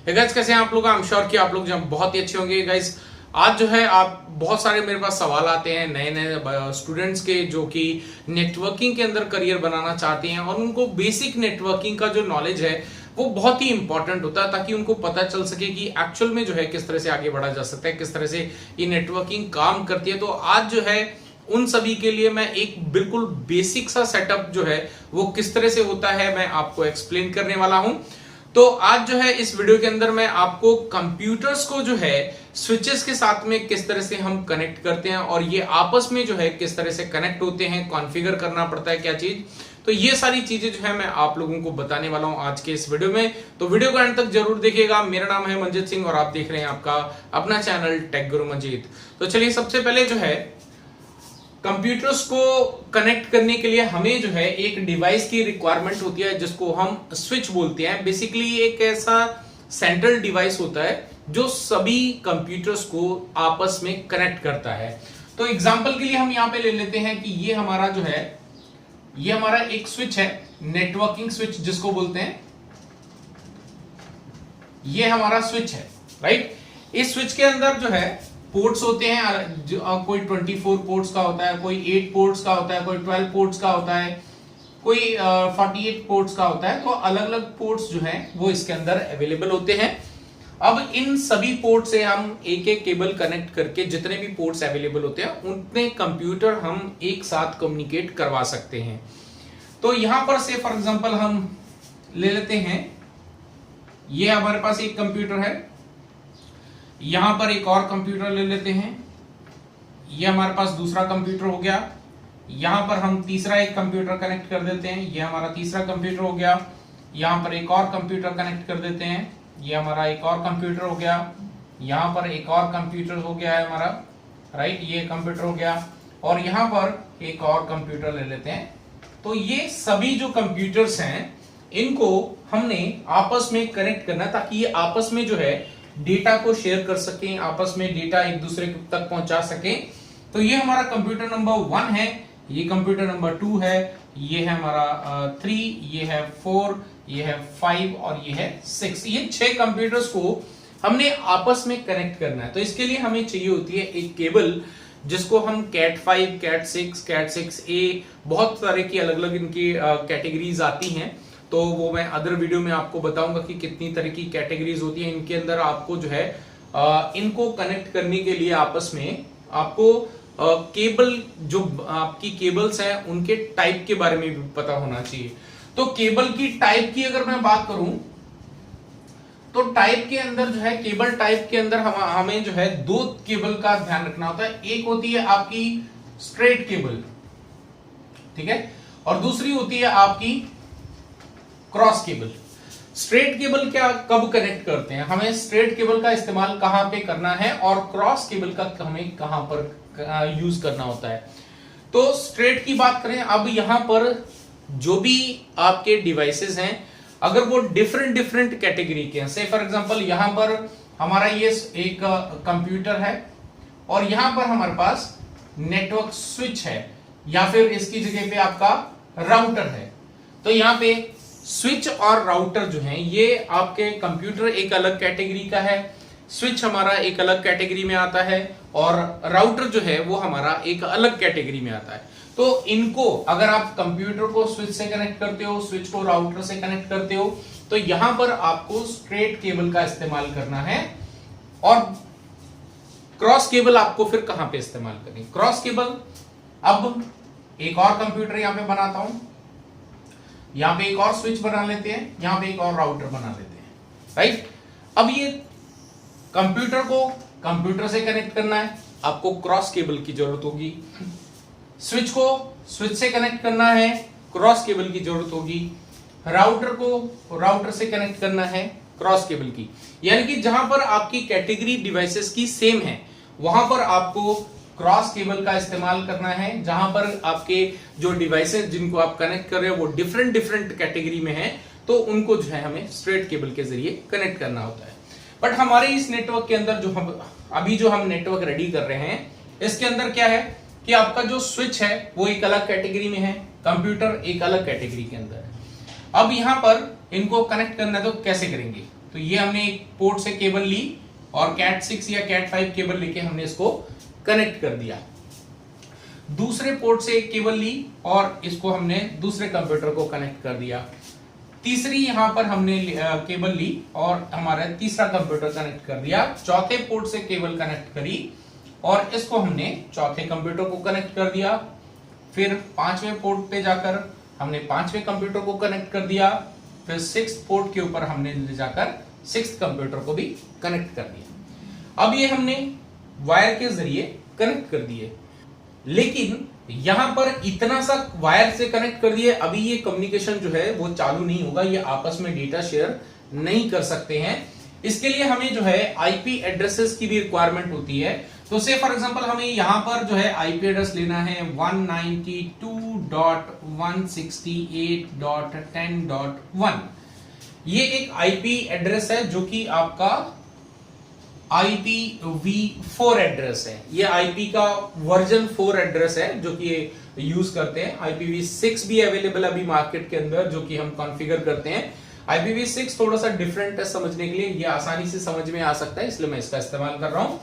Hey guys, कैसे हैं आप लोग? आई एम श्योर कि आप लोग जो बहुत ही अच्छे होंगे। गाइस आज जो है आप बहुत सारे मेरे पास सवाल आते हैं नए नए स्टूडेंट्स के, जो कि नेटवर्किंग के अंदर करियर बनाना चाहते हैं और उनको बेसिक नेटवर्किंग का जो नॉलेज है वो बहुत ही इंपॉर्टेंट होता है, ताकि उनको पता चल सके कि एक्चुअल में जो है किस तरह से आगे बढ़ा जा सकता है, किस तरह से ये नेटवर्किंग काम करती है। तो आज जो है उन सभी के लिए मैं एक बिल्कुल बेसिक सा सेटअप जो है वो किस तरह से होता है मैं आपको एक्सप्लेन करने वाला हूं। तो आज जो है इस वीडियो के अंदर मैं आपको कंप्यूटर्स को जो है स्विचेस के साथ में किस तरह से हम कनेक्ट करते हैं और ये आपस में जो है किस तरह से कनेक्ट होते हैं, कॉन्फ़िगर करना पड़ता है क्या चीज, तो ये सारी चीजें जो है मैं आप लोगों को बताने वाला हूं आज के इस वीडियो में। तो वीडियो को अंत तक जरूर देखिएगा। मेरा नाम है मंजीत सिंह और आप देख रहे हैं आपका अपना चैनल टेक गुरु मंजीत। तो चलिए, सबसे पहले जो है कंप्यूटर्स को कनेक्ट करने के लिए हमें जो है एक डिवाइस की रिक्वायरमेंट होती है जिसको हम स्विच बोलते हैं। बेसिकली एक ऐसा सेंट्रल डिवाइस होता है जो सभी कंप्यूटर्स को आपस में कनेक्ट करता है। तो एग्जांपल के लिए हम यहां पे ले लेते हैं कि ये हमारा जो है ये हमारा एक स्विच है, नेटवर्किंग स्विच जिसको बोलते हैं। ये हमारा स्विच है, राइट। इस स्विच के अंदर जो है पोर्ट्स होते हैं, कोई 24 पोर्ट्स का होता है, कोई 8 पोर्ट्स का होता है, कोई 12 पोर्ट्स का होता है, कोई 48 पोर्ट्स का होता है। तो अलग अलग पोर्ट्स जो हैं वो इसके अंदर अवेलेबल होते हैं। अब इन सभी पोर्ट से हम एक एक केबल कनेक्ट करके जितने भी पोर्ट्स अवेलेबल होते हैं उतने कंप्यूटर हम एक साथ कम्युनिकेट करवा सकते हैं। तो यहां पर से फॉर एग्जांपल हम ले लेते हैं, ये हमारे पास एक कंप्यूटर है, यहां पर एक और कंप्यूटर ले लेते हैं, ये हमारे पास दूसरा कंप्यूटर हो गया, यहां पर हम तीसरा एक कंप्यूटर कनेक्ट कर देते हैं, ये हमारा तीसरा कंप्यूटर हो गया, यहां पर एक और कंप्यूटर कनेक्ट कर देते हैं, ये हमारा एक और कंप्यूटर हो गया, यहां पर एक और कंप्यूटर हो गया है हमारा, राइट, ये कंप्यूटर हो गया, और यहां पर एक और कंप्यूटर ले लेते हैं। तो ये सभी जो कंप्यूटर्स हैं इनको हमने आपस में कनेक्ट करना ताकि ये आपस में जो है डेटा को शेयर कर सकें, आपस में डेटा एक दूसरे तक पहुंचा सकें। तो ये हमारा कंप्यूटर नंबर 1 है, ये कंप्यूटर नंबर 2 है, ये है हमारा 3, ये है 4, ये है 5 और ये है 6। ये 6 कंप्यूटर्स को हमने आपस में कनेक्ट करना है। तो इसके लिए हमें चाहिए होती है एक केबल जिसको हम कैट 5, कैट 6, कैट 6A, बहुत सारे की अलग अलग इनकी कैटेगरीज आती हैं। तो वो मैं अदर वीडियो में आपको बताऊंगा कि कितनी तरह की कैटेगरीज होती हैं। इनके अंदर आपको जो है इनको कनेक्ट करने के लिए आपस में आपको केबल, जो आपकी केबल्स हैं उनके टाइप के बारे में भी पता होना चाहिए। तो केबल की टाइप की अगर मैं बात करूं तो टाइप के अंदर जो है, केबल टाइप के अंदर हमें जो है 2 केबल का ध्यान रखना होता है। एक होती है आपकी स्ट्रेट केबल, ठीक है, और दूसरी होती है आपकी क्रॉस केबल। स्ट्रेट केबल क्या कब कनेक्ट करते हैं, हमें स्ट्रेट केबल का इस्तेमाल कहां पे करना है और क्रॉस केबल का हमें कहां पर यूज करना होता है। तो स्ट्रेट की बात करें, अब यहां पर जो भी आपके डिवाइसेस हैं अगर वो डिफरेंट डिफरेंट कैटेगरी के हैं, से फॉर एग्जांपल यहां पर हमारा ये एक कंप्यूटर है और यहां पर हमारे पास नेटवर्क स्विच है या फिर इसकी जगह पे आपका राउटर है। तो यहां पे स्विच और राउटर जो हैं ये आपके कंप्यूटर एक अलग कैटेगरी का है, स्विच हमारा एक अलग कैटेगरी में आता है और राउटर जो है वो हमारा एक अलग कैटेगरी में आता है। तो इनको अगर आप कंप्यूटर को स्विच से कनेक्ट करते हो, स्विच को राउटर से कनेक्ट करते हो, तो यहां पर आपको स्ट्रेट केबल का इस्तेमाल करना है। और क्रॉस केबल आपको फिर कहां पे इस्तेमाल करनी, क्रॉस केबल, अब एक और कंप्यूटर यहां पे बनाता हूं, यहां पे एक और स्विच बना लेते हैं, यहां पे एक और राउटर बना लेते हैं, राइट। अब ये कंप्यूटर को कंप्यूटर से कनेक्ट करना है, आपको क्रॉस केबल की जरूरत होगी। स्विच को स्विच से कनेक्ट करना है, क्रॉस केबल की जरूरत होगी। राउटर को राउटर से कनेक्ट करना है, क्रॉस केबल की। यानी कि जहां पर आपकी कैटेगरी डिवाइसेस की सेम है वहां पर आपको क्रॉस केबल का इस्तेमाल करना है। जहां पर आपके जो डिवाइसेस जिनको आप कनेक्ट कर रहे हो वो डिफरेंट डिफरेंट कैटेगरी में है तो उनको जो है हमें स्ट्रेट केबल के जरिए कनेक्ट करना होता है। बट हमारे इस नेटवर्क के अंदर जो हम नेटवर्क रेडी कर रहे हैं इसके अंदर क्या है कि आपका जो स्विच है वो एक अलग कैटेगरी में है, कंप्यूटर एक अलग कैटेगरी के अंदर है। अब यहां पर इनको कनेक्ट करना है तो कैसे करेंगे, तो ये हमने एक पोर्ट से केबल ली और कैट 6 या कैट 5 केबल लेके हमने इसको कनेक्ट कर दिया। दूसरे पोर्ट से एक केबल ली और इसको हमने दूसरे कंप्यूटर को कनेक्ट कर दिया। तीसरी यहां पर हमने केबल ली और हमारा तीसरा कंप्यूटर कनेक्ट कर दिया। चौथे पोर्ट से केबल कनेक्ट करी और इसको हमने चौथे कंप्यूटर को कनेक्ट कर दिया। फिर पांचवें पोर्ट पे जाकर हमने पांचवें कंप्यूटर को कनेक्ट कर दिया। फिर 6th पोर्ट के ऊपर हमने ले जाकर 6th कंप्यूटर को भी कनेक्ट कर दिया। अब ये हमने वायर के जरिए कनेक्ट कर दिए, लेकिन यहां पर इतना सा वायर से कनेक्ट कर दिए, अभी ये कम्युनिकेशन जो है वो चालू नहीं होगा, ये आपस में डेटा शेयर नहीं कर सकते हैं। इसके लिए हमें जो है आईपी एड्रेसेस की भी रिक्वायरमेंट होती है। तो से फॉर एग्जांपल हमें यहां पर जो है आईपी एड्रेस लेना है 192.168.10.1। ये एक आईपी एड्रेस है जो कि आपका IPv4 एड्रेस है। ये आईपी का वर्जन 4 एड्रेस है जो कि यूज करते हैं। IPv6 भी अवेलेबल अभी मार्केट के अंदर जो कि हम कॉन्फ़िगर करते हैं। IPv6 थोड़ा सा डिफरेंट है समझने के लिए, ये आसानी से समझ में आ सकता है, इसलिए मैं इसका इस्तेमाल कर रहा हूं।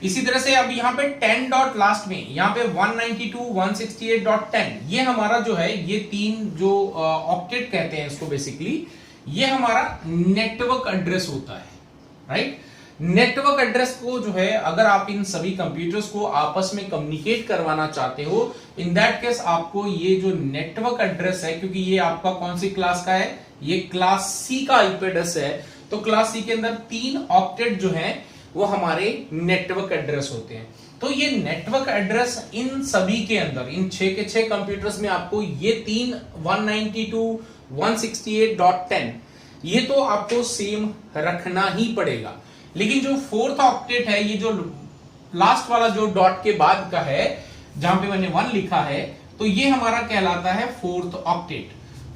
इसी तरह से अब यहाँ पे 10 डॉट लास्ट में, यहाँ पे 192.168.10, ये हमारा जो है ये तीन जो ऑक्टेट कहते हैं इसको बेसिकली, ये हमारा नेटवर्क एड्रेस होता है, राइट। नेटवर्क एड्रेस को जो है अगर आप इन सभी कंप्यूटर्स को आपस में कम्युनिकेट करवाना चाहते हो, इन दैट केस आपको ये जो नेटवर्क एड्रेस है, क्योंकि ये आपका कौन सी क्लास का है, ये क्लास सी का आईपी एड्रेस है, तो क्लास सी के अंदर 3 ऑक्टेट जो है वो हमारे नेटवर्क एड्रेस होते हैं। तो ये नेटवर्क एड्रेस इन सभी के अंदर, इन 6 के 6 कंप्यूटर्स में आपको ये 3 192.168.10 ये तो आपको सेम रखना ही पड़ेगा। लेकिन जो 4th ऑक्टेट है, ये जो लास्ट वाला जो डॉट के बाद का है जहां पे मैंने 1 लिखा है, तो ये हमारा कहलाता है 4th ऑक्टेट।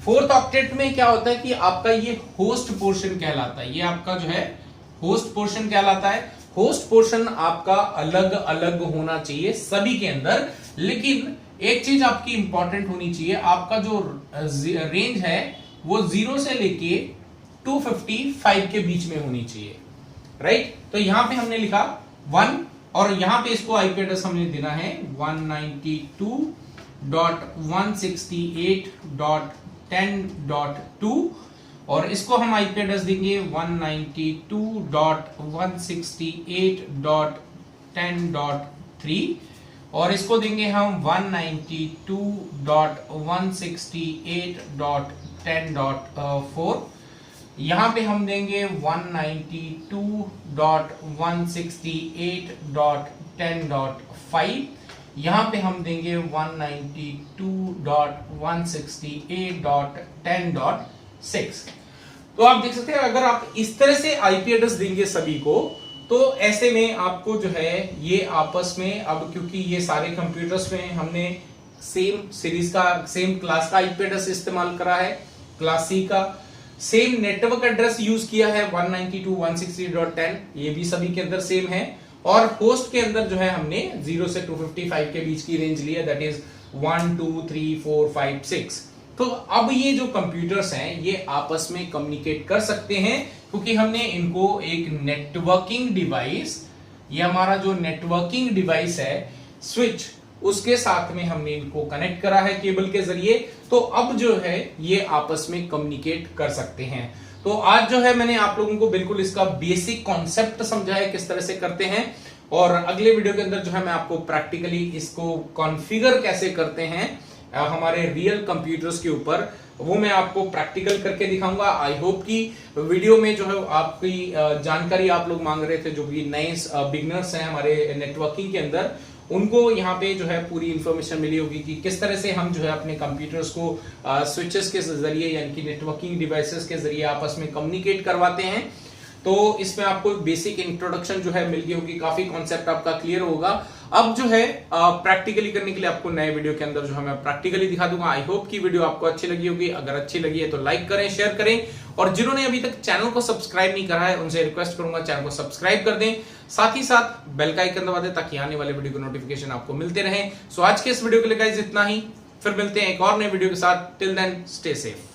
4th ऑक्टेट में क्या होता है कि आपका ये होस्ट पोर्शन कहलाता है, ये आपका जो है होस्ट पोर्शन कहलाता है। होस्ट पोर्शन आपका अलग अलग होना चाहिए सभी के अंदर, लेकिन एक चीज आपकी इंपॉर्टेंट होनी चाहिए, आपका जो रेंज है वो 0 से लेके 255 के बीच में होनी चाहिए, राइट। तो यहां पे हमने लिखा 1 और यहां पे इसको आईपी एड्रेस हमने देना है 192.168.10.2 और इसको हम आईपी एड्रेस देंगे 192.168.10.3 और इसको देंगे हम 192.168.10.4। यहां पे हम देंगे 192.168.10.5। यहां पे हम देंगे 192.168.10.6। तो आप देख सकते हैं अगर आप इस तरह से आईपी एड्रेस देंगे सभी को, तो ऐसे में आपको जो है ये आपस में, अब क्योंकि ये सारे कंप्यूटर्स में हमने सेम सीरीज का, सेम क्लास का आईपी एड्रेस इस्तेमाल करा है, क्लास सी का सेम नेटवर्क एड्रेस यूज किया है 192.168.10, ये भी सभी के अंदर सेम है। और होस्ट के अंदर जो है हमने 0 से 255 के बीच की रेंज ली है, दैट इज 1 2 3 4 5 6। तो अब ये जो कंप्यूटर्स हैं ये आपस में कम्युनिकेट कर सकते हैं, क्योंकि हमने इनको एक नेटवर्किंग डिवाइस, ये हमारा जो नेटवर्किंग डिवाइस है स्विच, उसके साथ में हमने इनको कनेक्ट करा है केबल के जरिए। तो अब जो है ये आपस में कम्युनिकेट कर सकते हैं। तो आज जो है मैंने आप लोगों को बिल्कुल इसका बेसिक कॉन्सेप्ट समझाया किस तरह से करते हैं, और अगले वीडियो के अंदर जो है मैं आपको प्रैक्टिकली इसको कॉन्फ़िगर कैसे करते हैं हमारे रियल कंप्यूटर्स के ऊपर, वो मैं आपको प्रैक्टिकल करके दिखाऊंगा। आई होप कि वीडियो में जो है आपकी जानकारी आप लोग मांग रहे थे, जो भी नए बिगनर्स हैं हमारे नेटवर्किंग के अंदर, उनको यहाँ पे जो है पूरी इंफॉर्मेशन मिली होगी कि किस तरह से हम जो है अपने कंप्यूटर्स को स्विचेस के जरिए यानी कि नेटवर्किंग डिवाइसेस के जरिए आपस में कम्युनिकेट करवाते हैं। तो इसमें आपको बेसिक इंट्रोडक्शन जो है मिल गई होगी, काफी कॉन्सेप्ट आपका क्लियर होगा। अब जो है प्रैक्टिकली करने के लिए आपको नए वीडियो के अंदर जो है मैं प्रैक्टिकली दिखा दूंगा। आई होप कि वीडियो आपको अच्छी लगी होगी। अगर अच्छी लगी है तो लाइक करें, शेयर करें, और जिन्होंने अभी तक चैनल को सब्सक्राइब नहीं करा है उनसे रिक्वेस्ट करूंगा चैनल को सब्सक्राइब कर दें, साथ ही साथ बेल का आइकन दबा दें ताकि आने वाले वीडियो के नोटिफिकेशन आपको मिलते रहे। सो आज के इस वीडियो के लिए गाइस इतना ही, फिर मिलते हैं एक और नए वीडियो के साथ। Till then stay safe.